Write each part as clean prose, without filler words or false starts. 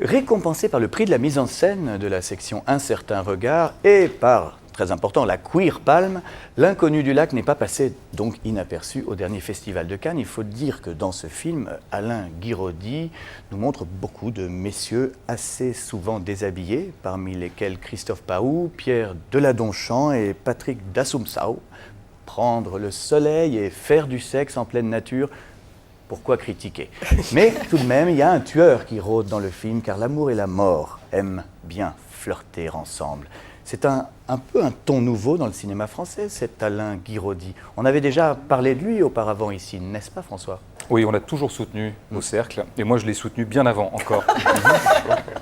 Récompensé par le prix de la mise en scène de la section Un certain regard et par, très important, la Queer Palm, L'inconnu du lac n'est pas passé donc inaperçu au dernier festival de Cannes. Il faut dire que dans ce film, Alain Guiraudy nous montre beaucoup de messieurs assez souvent déshabillés, parmi lesquels Christophe Paou, Pierre Deladonchamp et Patrick Dassoumsao. Prendre le soleil et faire du sexe en pleine nature, pourquoi critiquer? Mais tout de même, il y a un tueur qui rôde dans le film, car l'amour et la mort aiment bien flirter ensemble. C'est un peu un ton nouveau dans le cinéma français, cet Alain Guiraudy. On avait déjà parlé de lui auparavant ici, n'est-ce pas François? Oui, on l'a toujours soutenu au Cercle, et moi je l'ai soutenu bien avant encore.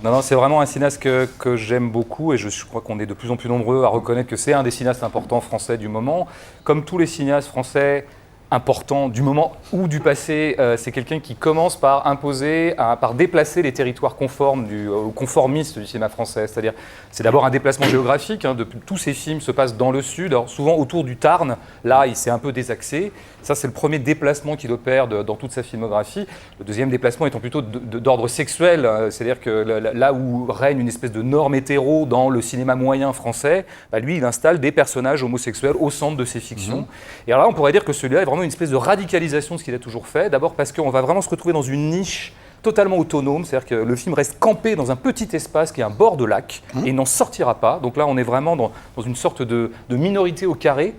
Non, c'est vraiment un cinéaste que j'aime beaucoup, et je crois qu'on est de plus en plus nombreux à reconnaître que c'est un des cinéastes importants français du moment. Comme tous les cinéastes français important du moment ou du passé, c'est quelqu'un qui commence par imposer, par déplacer les territoires conformistes du cinéma français. C'est-à-dire, c'est d'abord un déplacement géographique. Tous ces films se passent dans le sud, alors souvent autour du Tarn. Là, il s'est un peu désaxé. Ça, c'est le premier déplacement qu'il opère dans toute sa filmographie. Le deuxième déplacement étant plutôt d'ordre sexuel. C'est-à-dire que là où règne une espèce de norme hétéro dans le cinéma moyen français, lui, il installe des personnages homosexuels au centre de ses fictions. Et alors là, on pourrait dire que celui-là est vraiment une espèce de radicalisation de ce qu'il a toujours fait. D'abord parce qu'on va vraiment se retrouver dans une niche totalement autonome, c'est-à-dire que le film reste campé dans un petit espace qui est un bord de lac et il n'en sortira pas. Donc là, on est vraiment dans une sorte de minorité au carré.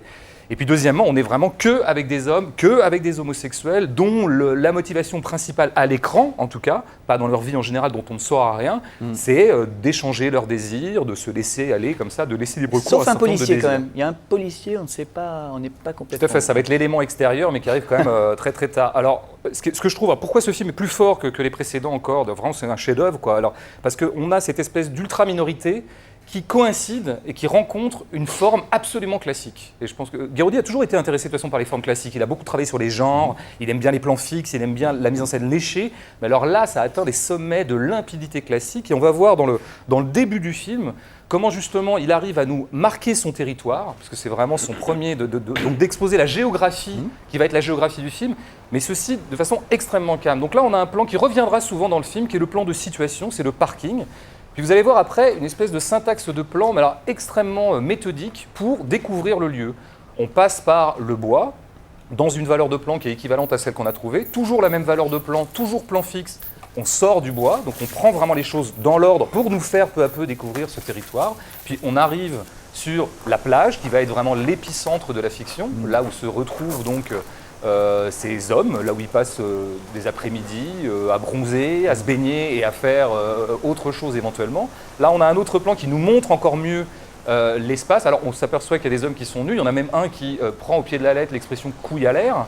Et puis deuxièmement, on n'est vraiment que avec des hommes, que avec des homosexuels, dont la motivation principale à l'écran, en tout cas, pas dans leur vie en général, dont on ne saura rien, c'est d'échanger leurs désirs, de se laisser aller comme ça, de laisser libre cours à un certain nombre de désirs. Sauf un policier quand même. Il y a un policier, on ne sait pas, on n'est pas complètement... Tout à fait, ça va être l'élément extérieur, mais qui arrive quand même très très tard. Alors, ce que je trouve, pourquoi ce film est plus fort que les précédents encore, vraiment c'est un chef-d'œuvre, quoi. Alors, parce qu'on a cette espèce d'ultra-minorité qui coïncide et qui rencontre une forme absolument classique. Et je pense que Guiraudy a toujours été intéressé de toute façon par les formes classiques. Il a beaucoup travaillé sur les genres, il aime bien les plans fixes, il aime bien la mise en scène léchée. Mais alors là, ça atteint les sommets de limpidité classique. Et on va voir dans le début du film comment justement il arrive à nous marquer son territoire, parce que c'est vraiment son premier, donc d'exposer la géographie qui va être la géographie du film, mais ceci de façon extrêmement calme. Donc là, on a un plan qui reviendra souvent dans le film, qui est le plan de situation, c'est le parking. Puis vous allez voir après une espèce de syntaxe de plan, mais alors extrêmement méthodique pour découvrir le lieu. On passe par le bois, dans une valeur de plan qui est équivalente à celle qu'on a trouvée, toujours la même valeur de plan, toujours plan fixe. On sort du bois, donc on prend vraiment les choses dans l'ordre pour nous faire peu à peu découvrir ce territoire. Puis on arrive sur la plage, qui va être vraiment l'épicentre de la fiction, là où se retrouvent donc ces hommes, là où ils passent des après-midi à bronzer, à se baigner et à faire autre chose éventuellement. Là, on a un autre plan qui nous montre encore mieux l'espace. Alors, on s'aperçoit qu'il y a des hommes qui sont nus. Il y en a même un qui prend au pied de la lettre l'expression « couille à l'air ».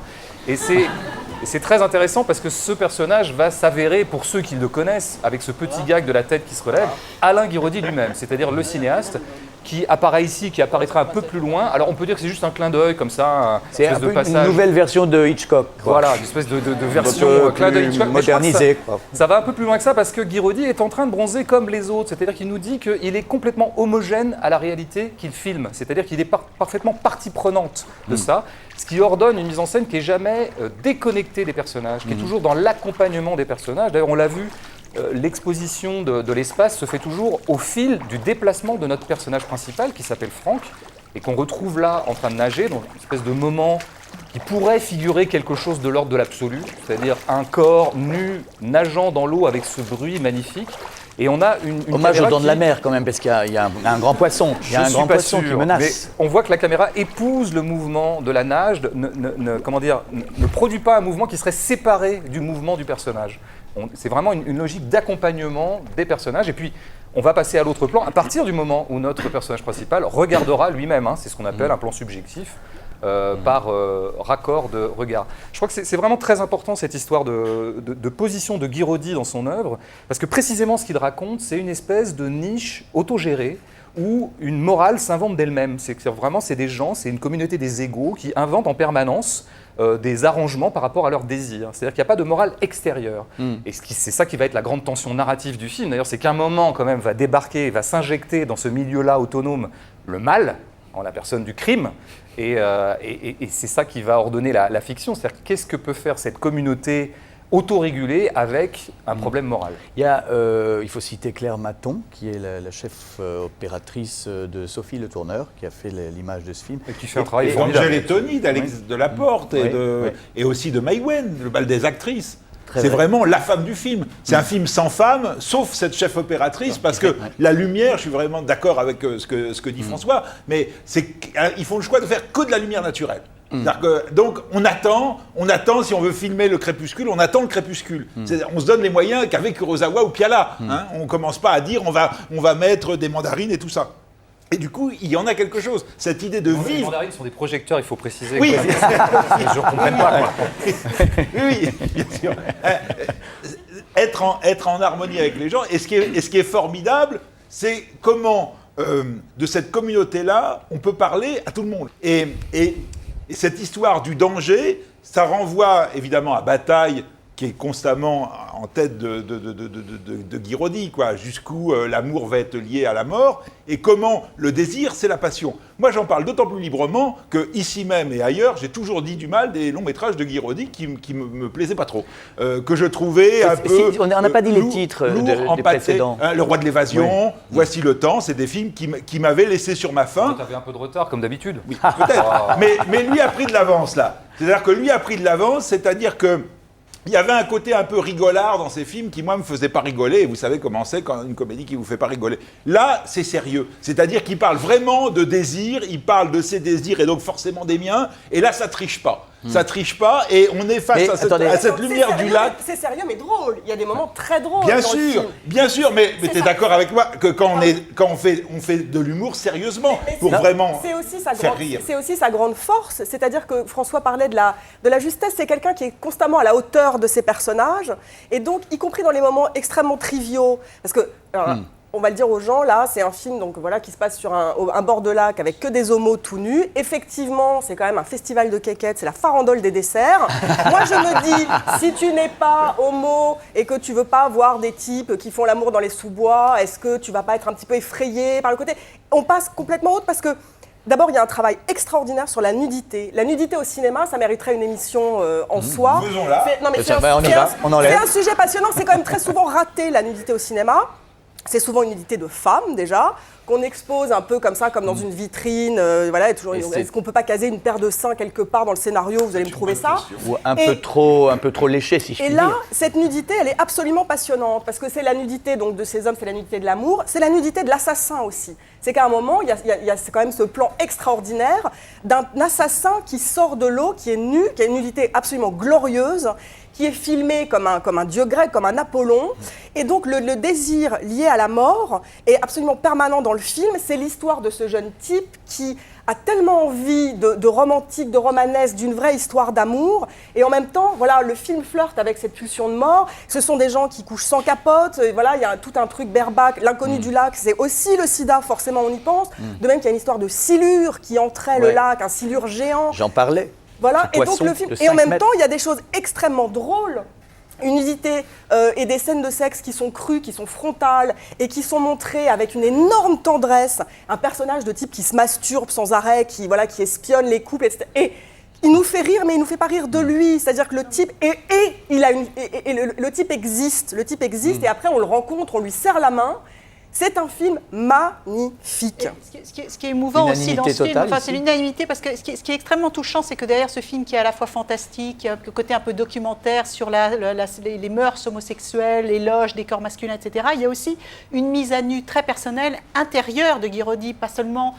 Et c'est très intéressant parce que ce personnage va s'avérer, pour ceux qui le connaissent, avec ce petit gag de la tête qui se relève, Alain Guiraudy lui-même, c'est-à-dire le cinéaste qui apparaît ici, qui apparaîtra un peu plus loin. Alors on peut dire que c'est juste un clin d'œil comme ça, c'est un peu une nouvelle version de Hitchcock. Voilà, une espèce de version clin d'œil Hitchcock. Modernisée. Ça va un peu plus loin que ça parce que Guiraudy est en train de bronzer comme les autres. C'est-à-dire qu'il nous dit qu'il est complètement homogène à la réalité qu'il filme. C'est-à-dire qu'il est parfaitement partie prenante de ça. Ce qui ordonne une mise en scène qui n'est jamais déconnectée des personnages, qui est toujours dans l'accompagnement des personnages. D'ailleurs, on l'a vu, l'exposition de l'espace se fait toujours au fil du déplacement de notre personnage principal, qui s'appelle Franck, et qu'on retrouve là en train de nager, dans une espèce de moment qui pourrait figurer quelque chose de l'ordre de l'absolu, c'est-à-dire un corps nu nageant dans l'eau avec ce bruit magnifique. Et on a une hommage aux dents de la mer quand même, parce qu'il y a un grand poisson. Il y a un grand poisson qui menace. Mais on voit que la caméra épouse le mouvement de la nage, ne produit pas un mouvement qui serait séparé du mouvement du personnage. C'est vraiment une logique d'accompagnement des personnages. Et puis, on va passer à l'autre plan à partir du moment où notre personnage principal regardera lui-même. C'est ce qu'on appelle un plan subjectif. Par raccord de regard. Je crois que c'est vraiment très important cette histoire de position de Guiraudy dans son œuvre, parce que précisément ce qu'il raconte, c'est une espèce de niche autogérée où une morale s'invente d'elle-même. C'est des gens, c'est une communauté des égaux qui inventent en permanence des arrangements par rapport à leurs désirs. C'est-à-dire qu'il n'y a pas de morale extérieure. Et c'est ça qui va être la grande tension narrative du film. D'ailleurs, c'est qu'un moment quand même va débarquer, va s'injecter dans ce milieu-là autonome le mal, en la personne du crime, et c'est ça qui va ordonner la fiction. C'est-à-dire qu'est-ce que peut faire cette communauté autorégulée avec un problème moral. Il faut citer Claire Maton, qui est la chef opératrice de Sophie Le Tourneur, qui a fait l'image de ce film. Et qui fait un travail Et formidable. Angèle et Tony, d'Alex Delaporte, et aussi de Maïwenn, le bal des actrices. C'est vraiment la femme du film. C'est un film sans femme, sauf cette chef opératrice, parce que la lumière, je suis vraiment d'accord avec ce que dit François, mais ils font le choix de faire que de la lumière naturelle. Donc on attend, si on veut filmer le crépuscule, on attend le crépuscule. On se donne les moyens qu'avec Kurosawa ou Piala. On ne commence pas à dire on va mettre des mandarines et tout ça. Et du coup, il y en a quelque chose. Cette idée de Les vivre... mandarines sont des projecteurs, il faut préciser. Oui, Je ne comprends pas. Quoi. oui, bien sûr. Être en harmonie avec les gens. Et ce qui est formidable, c'est comment, de cette communauté-là, on peut parler à tout le monde. Et cette histoire du danger, ça renvoie évidemment à Bataille, qui est constamment en tête de Guiraudy, quoi. Jusqu'où l'amour va être lié à la mort, et comment le désir, c'est la passion. Moi, j'en parle d'autant plus librement que, ici même et ailleurs, j'ai toujours dit du mal des longs métrages de Guiraudy qui me plaisaient pas trop. Que je trouvais un peu... On n'a pas dit les titres des précédents. Le Roi de l'évasion, Voici le temps, c'est des films qui m'avaient laissé sur ma faim. Tu avais un peu de retard, comme d'habitude. Oui, peut-être. Mais lui a pris de l'avance, là. C'est-à-dire que lui a pris de l'avance, c'est-à-dire que il y avait un côté un peu rigolard dans ces films qui, moi, me faisait pas rigoler. Et vous savez comment c'est quand une comédie qui vous fait pas rigoler. Là, c'est sérieux. C'est-à-dire qu'il parle vraiment de désir, il parle de ses désirs et donc forcément des miens. Et là, ça triche pas. Ça triche pas et on est face à cette lumière du lac. C'est sérieux mais drôle. Il y a des moments très drôles. Bien sûr, mais tu es d'accord avec moi que quand on fait de l'humour sérieusement pour vraiment faire rire. C'est aussi sa grande force, c'est-à-dire que François parlait de la justesse, c'est quelqu'un qui est constamment à la hauteur de ses personnages et donc y compris dans les moments extrêmement triviaux parce que on va le dire aux gens, là, c'est un film donc, voilà, qui se passe sur un bord de lac avec que des homos tout nus. Effectivement, c'est quand même un festival de quéquettes, c'est la farandole des desserts. Moi, je me dis, si tu n'es pas homo et que tu veux pas voir des types qui font l'amour dans les sous-bois, est-ce que tu vas pas être un petit peu effrayé par le côté? On passe complètement autre parce que d'abord, il y a un travail extraordinaire sur la nudité. La nudité au cinéma, ça mériterait une émission en soi. Faisons-la. C'est un sujet passionnant, c'est quand même très souvent raté, la nudité au cinéma. C'est souvent une nudité de femme, déjà, qu'on expose un peu comme ça, comme dans une vitrine. Voilà, est-ce qu'on ne peut pas caser une paire de seins quelque part dans le scénario? Vous allez me prouver ça. Ou un peu trop léché, si je puis dire. Et là, cette nudité, elle est absolument passionnante, parce que c'est la nudité donc, de ces hommes, c'est la nudité de l'amour, c'est la nudité de l'assassin aussi. C'est qu'à un moment, il y a quand même ce plan extraordinaire d'un assassin qui sort de l'eau, qui est nu, qui a une nudité absolument glorieuse, qui est filmé comme un dieu grec, comme un Apollon. Et donc le désir lié à la mort est absolument permanent dans le film. C'est l'histoire de ce jeune type qui a tellement envie de romantique, de romanesque, d'une vraie histoire d'amour. Et en même temps, voilà, le film flirte avec cette pulsion de mort. Ce sont des gens qui couchent sans capote. Et voilà, il y a tout un truc berbac. L'inconnu du lac, c'est aussi le sida, forcément, on y pense. De même qu'il y a une histoire de silure qui entrait le lac, un silure géant. J'en parlais. Voilà, et donc le film. Et en même temps, il y a des choses extrêmement drôles. Une nudité et des scènes de sexe qui sont crues, qui sont frontales et qui sont montrées avec une énorme tendresse. Un personnage de type qui se masturbe sans arrêt, qui espionne les couples, etc. Et il nous fait rire, mais il nous fait pas rire de lui. C'est-à-dire que le type le type existe. Le type existe et après on le rencontre, on lui serre la main. C'est un film magnifique. Ce qui est émouvant aussi dans ce film, c'est l'unanimité, parce que ce qui est extrêmement touchant, c'est que derrière ce film qui est à la fois fantastique, le côté un peu documentaire sur les mœurs homosexuelles, l'éloge des corps masculins, etc., il y a aussi une mise à nu très personnelle, intérieure de Guiraudy, pas seulement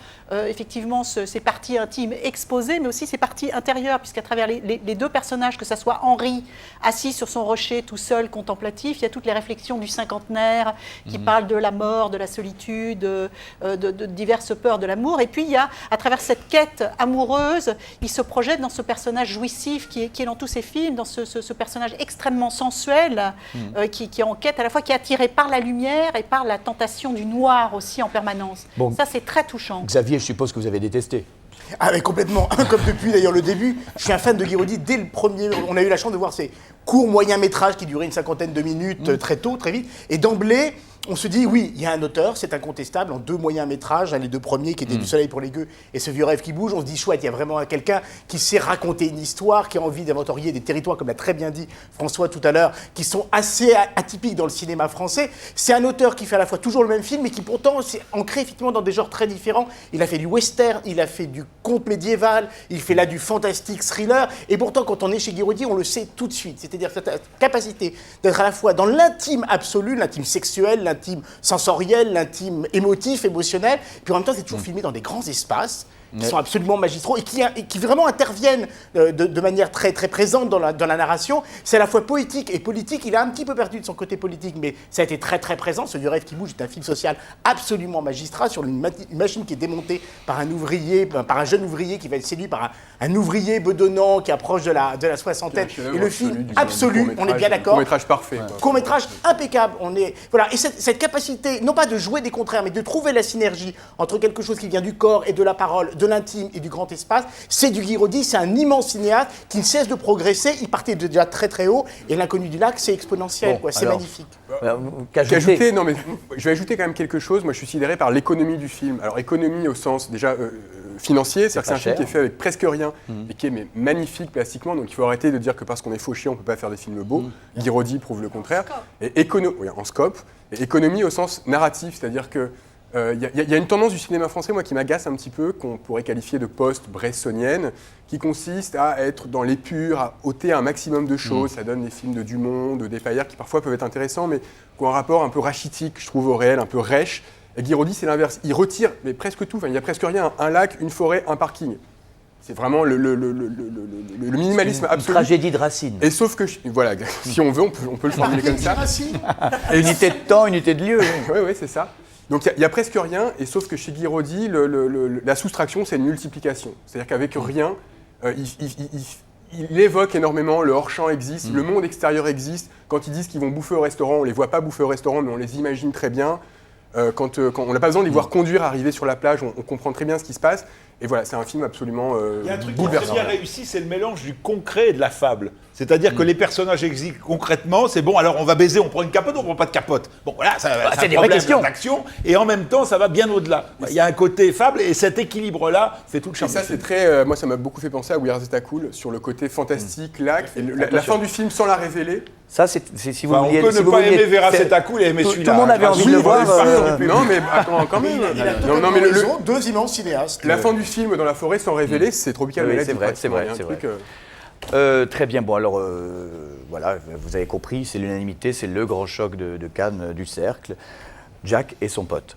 effectivement ses parties intimes exposées, mais aussi ses parties intérieures, puisqu'à travers les deux personnages, que ce soit Henri, assis sur son rocher, tout seul, contemplatif, il y a toutes les réflexions du cinquantenaire qui parlent de la mort, de la solitude, de diverses peurs de l'amour. Et puis, il y a, à travers cette quête amoureuse, il se projette dans ce personnage jouissif qui est dans tous ses films, dans ce personnage extrêmement sensuel, qui est en quête à la fois, qui est attiré par la lumière et par la tentation du noir aussi en permanence. Bon. Ça, c'est très touchant. Xavier, je suppose que vous avez détesté. Ah mais complètement, comme depuis d'ailleurs le début, je suis un fan de Guiraudy dès le premier, on a eu la chance de voir ces courts moyens métrages qui duraient une cinquantaine de minutes très tôt, très vite, et d'emblée, on se dit, oui, il y a un auteur, c'est incontestable, en 2 moyens métrages, les 2 premiers qui étaient Du soleil pour les gueux et Ce vieux rêve qui bouge, on se dit, chouette, il y a vraiment quelqu'un qui sait raconter une histoire, qui a envie d'inventorier des territoires, comme l'a très bien dit François tout à l'heure, qui sont assez atypiques dans le cinéma français. C'est un auteur qui fait à la fois toujours le même film, mais qui pourtant s'est ancré effectivement dans des genres très différents. Il a fait du western, il a fait du conte médiéval, il fait là du fantastique thriller, et pourtant quand on est chez Guiraudy, on le sait tout de suite. C'est-à-dire cette capacité d'être à la fois dans l'intime absolu, l'intime sexuel, l'intime sensoriel, l'intime émotif, émotionnel, puis en même temps c'est toujours filmé dans des grands espaces qui sont absolument magistraux et qui vraiment interviennent de manière très, très présente dans la narration. C'est à la fois poétique et politique. Il a un petit peu perdu de son côté politique, mais ça a été très très présent. Ce vieux rêve qui bouge est un film social absolument magistral sur une machine qui est démontée par un ouvrier, par un jeune ouvrier qui va être séduit par un ouvrier bedonnant qui approche de la soixantaine. Et le film absolu, on est bien d'accord. Court-métrage parfait. Court-métrage impeccable. Voilà. Et cette capacité, non pas de jouer des contraires, mais de trouver la synergie entre quelque chose qui vient du corps et de la parole, de l'intime et du grand espace, c'est du Guiraudy, c'est un immense cinéaste qui ne cesse de progresser. Il partait déjà très très haut et L'inconnu du lac, c'est exponentiel, c'est magnifique. Non, mais je vais ajouter quand même quelque chose. Moi, je suis sidéré par l'économie du film. Alors, économie au sens déjà financier, c'est-à-dire que c'est un film qui est fait avec presque rien et qui est magnifique plastiquement. Donc, il faut arrêter de dire que parce qu'on est fauché, on ne peut pas faire des films beaux. Guiraudy prouve le contraire. Et en scope. Et économie au sens narratif, c'est-à-dire que il y a une tendance du cinéma français, moi, qui m'agace un petit peu, qu'on pourrait qualifier de post-bressonienne, qui consiste à être dans l'épure, à ôter un maximum de choses. Ça donne des films de Dumont, de Despaillères, qui parfois peuvent être intéressants, mais qui ont un rapport un peu rachitique, je trouve, au réel, un peu rêche. Et Guiraudy, c'est l'inverse. Il retire mais presque tout. Enfin, il n'y a presque rien. Un lac, une forêt, un parking. C'est vraiment le minimalisme absolu. Une tragédie de Racine. Et sauf que, voilà, si on veut, on peut le formuler comme ça. Unité de temps, unité de lieu. Oui, c'est ça. Donc il n'y a presque rien, et sauf que chez Guiraudy, la soustraction, c'est une multiplication. C'est-à-dire qu'avec rien, il évoque énormément, le hors-champ existe, le monde extérieur existe. Quand ils disent qu'ils vont bouffer au restaurant, on ne les voit pas bouffer au restaurant, mais on les imagine très bien. Quand on n'a pas besoin de les voir conduire, arriver sur la plage, on comprend très bien ce qui se passe. Et voilà, c'est un film absolument Il y a un truc qui est très bien réussi, c'est le mélange du concret et de la fable. C'est-à-dire que les personnages existent concrètement, c'est bon, alors on va baiser, on prend une capote ou on prend pas de capote. Bon, voilà, c'est des vraies questions d'action, et en même temps, ça va bien au-delà. Il y a un côté fable, et cet équilibre-là fait tout le charme. Et ça, c'est très... moi, ça m'a beaucoup fait penser à We Are Zeta Cool, sur le côté fantastique, lac, et la fin du film sans la révéler. Ça, c'est si vous vouliez... On peut ne pas aimer Vera Zeta Cool et aimer celui-là. Tout le monde avait envie de le voir. Non, mais quand même. Non, mais deux immenses cinéastes. La fin du film dans la forêt sans révéler, c'est Tropical Island. C'est vrai. Très bien, bon alors voilà, vous avez compris, c'est l'unanimité, c'est le grand choc de Cannes du cercle, Jack et son pote.